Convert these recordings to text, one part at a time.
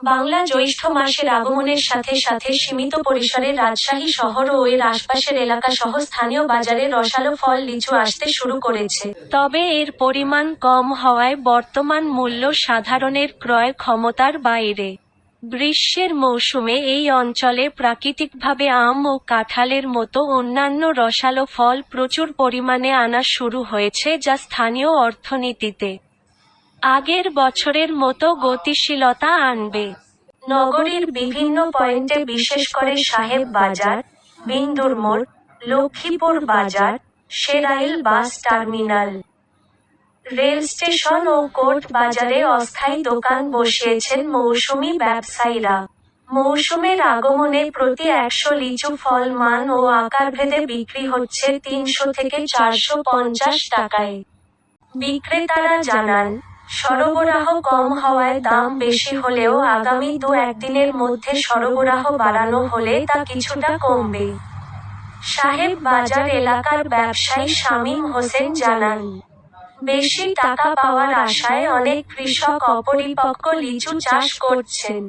বাংলা জ্যৈষ্ঠ মাসের আগমনের সাথে সাথে সীমিত পরিসরে রাজশাহী শহর ও এর আশপাশের এলাকা সহ স্থানীয় বাজারে রসালো ফল লিচু আসতে শুরু করেছে। তবে এর পরিমাণ কম হওয়ায় বর্তমান মূল্য সাধারণের ক্রয় ক্ষমতার বাইরে। গ্রীষ্মের মৌসুমে এই অঞ্চলে প্রাকৃতিকভাবে আম ও কাঁঠালের মতো অন্যান্য রসালো ফল প্রচুর পরিমাণে আনা শুরু হয়েছে, যা স্থানীয় অর্থনীতিতে আগের বছরের মতো গতিশীলতা আনবে। নগরীর বিভিন্ন পয়েন্টে, বিশেষ করে সাহেব বাজার, বিন্দুর মোড়, লক্ষ্মীপুর বাজার, শেরাইল বাস টার্মিনাল, রেল স্টেশন ও কোর্ট বাজারে অস্থায়ী দোকান বসিয়েছেন মৌসুমী ব্যবসায়ীরা। মৌসুমের আগমনে প্রতি 100 লিচু ফল মান ও আকারভেদে বিক্রি হচ্ছে 300 থেকে 450 টাকায়। বিক্রেতারা জানান, সরবরাহ কম হওয়ায় দাম বেশি হলেও আগামী 2-1 দিনের মধ্যে সরবরাহ বাড়ানো হলে তা কিছুটা কমবে। সাহেব বাজার এলাকার ব্যবসায়ী শামীম হোসেন জানান, বেশি টাকা পাওয়ার আশায় অনেক কৃষক অপরিপক্ক লিচু চাষ করছেন।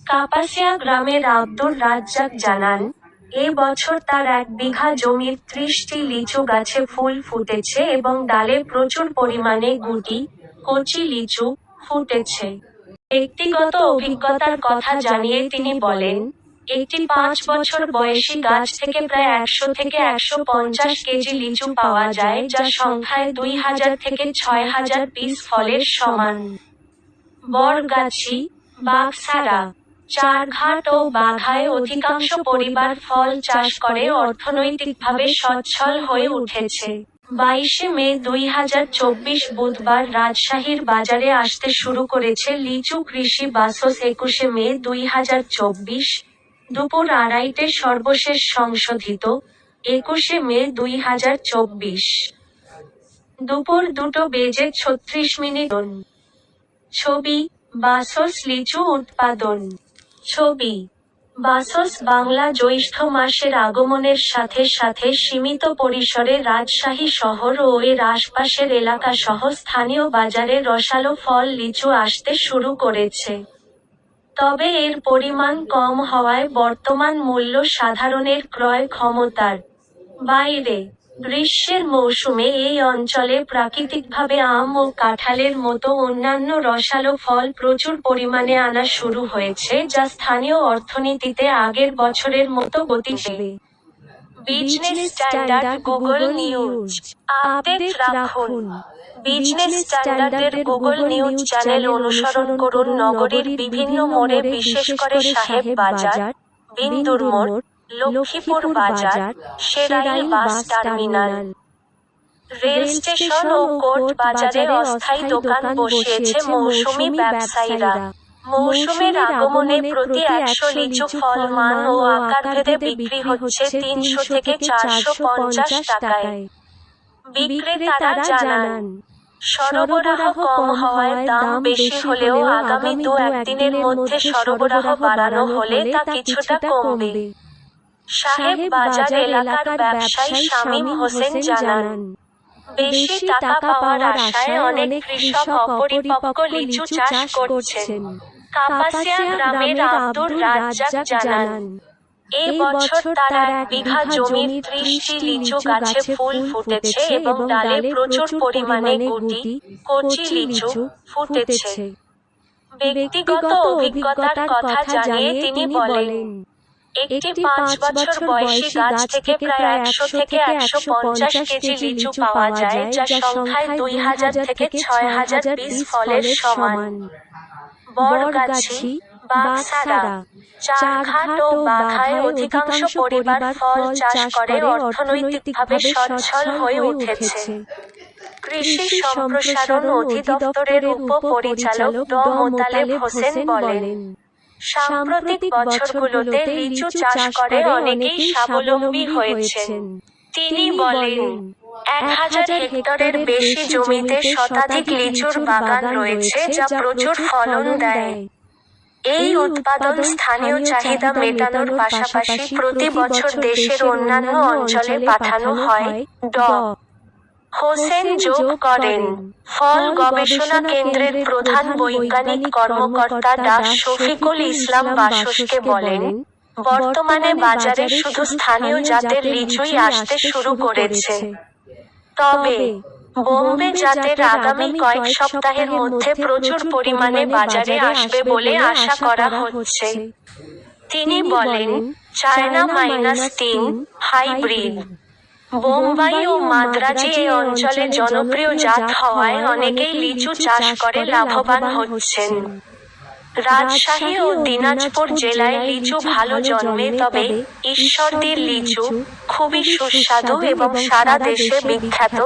কাপাসিয়া গ্রামের আব্দুর রাজ্জাক জানান, এ বছর তার 1 বিঘা জমির 30টি লিচু গাছে ফুল ফুটেছে এবং ডালে প্রচুর পরিমাণে গুটি, কচি লিচু ফুটেছে। ব্যক্তিগত অভিজ্ঞতার কথা জানিয়ে তিনি বলেন, একটি 5 বছর বয়সী গাছ থেকে প্রায় 100 থেকে 150 কেজি লিচু পাওয়া যায়, যা সংখ্যায় 2000 থেকে 6000 পিস ফলের সমান। বরগাছি, বাঘছাড়া, চারঘাট ও বাঘায় অধিকাংশ পরিবার ফল চাষ করে অর্থনৈতিকভাবে সচ্ছল হয়ে উঠেছে। 22 মে 2024 বুধবার রাজশাহীর বাজারে আসতে শুরু করেছে লিচু কৃষি বাসস। 21 মে 2024, দুপুর 2:30টে সর্বশেষ সংশোধিত 21 মে 2024, দুপুর 2:36। ছবি, বাসস লিচু উৎপাদন। ছবি, বাসস বাংলা জ্যৈষ্ঠ মাসের আগমনের সাথে সাথে সীমিত পরিসরে রাজশাহী শহর ও এর আশপাশের এলাকা সহ স্থানীয় বাজারে রসালো ফল লিচু আসতে শুরু করেছে। তবে এর পরিমাণ কম হওয়ায় বর্তমান মূল্য সাধারণের ক্রয় ক্ষমতার বাইরে। গ্রীষ্মের মৌসুমে এই অঞ্চলে প্রাকৃতিকভাবে আম ও কাঁঠালের মতো অন্যান্য রসালো ফল প্রচুর পরিমাণে আনা শুরু হয়েছে, যা স্থানীয় অর্থনীতিতে আগের বছরের মতো গতিশীল। Business standard Google news update রাখুন। বিজনেস স্ট্যান্ডার্ডের গুগল নিউজ চ্যানেল অনুসরণ করুন। নগরীর বিভিন্ন মোড়ে, বিশেষ করে সাহেব বাজার, বিন্দুর মোড়, লক্ষ্মীপুর বাজার, শেরাইল বাস টার্মিনাল, রেল স্টেশন ও কোর্ট বাজারে অস্থায়ী দোকান বসিয়েছে মৌসুমী ব্যবসায়ীরা। মৌসুমের আগমনে প্রতি 100 লিচু ফল মান ও আকারভেদে বিক্রি হচ্ছে 300 থেকে 450 টাকায়। বিক্রেতারা জানান, সরবরাহ কম হওয়ায় দাম বেশি হলেও আগামী 2-1 দিনের মধ্যে সরবরাহ বাড়ানো হলে তা কিছুটা কমবে। সাহেব বাজার এলাকার ব্যবসায়ী শামীম হোসেন জানান, বেশি টাকা পাওয়ার আশায় অনেক কৃষক অপরিপক্ক লিচু চাষ করছেন। কাপাসিয়া গ্রামের আব্দুর রাজ্জাক জানান, এ বছর তার 1 বিঘা জমির 30টি লিচু গাছে ফুল ফুটেছে এবং ডালে প্রচুর পরিমাণে গুটি, কচি লিচু ফুটেছে। ব্যক্তিগত অভিজ্ঞতার কথা জানিয়ে তিনি বলেন, একটি 5 বছর বয়সী গাছ থেকে প্রায় 100 থেকে 150 কেজি লিচু পাওয়া যায়, যা সংখ্যায় 2000 থেকে 6000 পিস ফলের সমান। বরগাছি, বাঘছাড়া, চারঘাট ও বাঘায় অধিকাংশ পরিবার ফল চাষ করে অর্থনৈতিকভাবে সচ্ছল হয়ে উঠেছে। কৃষি সম্প্রসারণ অধিদপ্তরের উপপরিচালক ড. মোতালেব হোসেন বলেন, সাম্প্রতিক বছরগুলোতে লিচু চাষ করে অনেকেই স্বাবলম্বী হয়েছেন। তিনি বলেন, 1000 হেক্টরের বেশি জমিতে শতাধিক লিচুর বাগান রয়েছে, যা প্রচুর ফলন দেয়। এই উৎপাদন স্থানীয় চাহিদা মেটানোর পাশাপাশি প্রতি বছর দেশের অন্যান্য অঞ্চলে পাঠানো হয়। ড. হোসেন যোগ করেন। ফল গবেষণা কেন্দ্রের প্রধান বৈজ্ঞানিক কর্মকর্তা ডা শফিকুল ইসলাম বাসসকে বলেন, বর্তমানে বাজারে শুধু স্থানীয় জাতের লিচুই আসতে শুরু করেছে। তবে বোম্বে জাতের আগামী কয়েক সপ্তাহের মধ্যে প্রচুর পরিমাণে বাজারে আসবে বলে আশা করা হচ্ছে। তিনি বলেন, চায়না -3 হাইব্রিড বোম্বাই ও মাদ্রাজি এ অঞ্চলে জনপ্রিয় জাত হওয়ায় অনেকেই লিচু চাষ করে লাভবান হচ্ছেন। রাজশাহী ও দিনাজপুর জেলায় লিচু ভালো জন্মে, তবে ঈশ্বরদীর লিচু খুবই সুস্বাদু এবং সারা দেশে বিখ্যাত।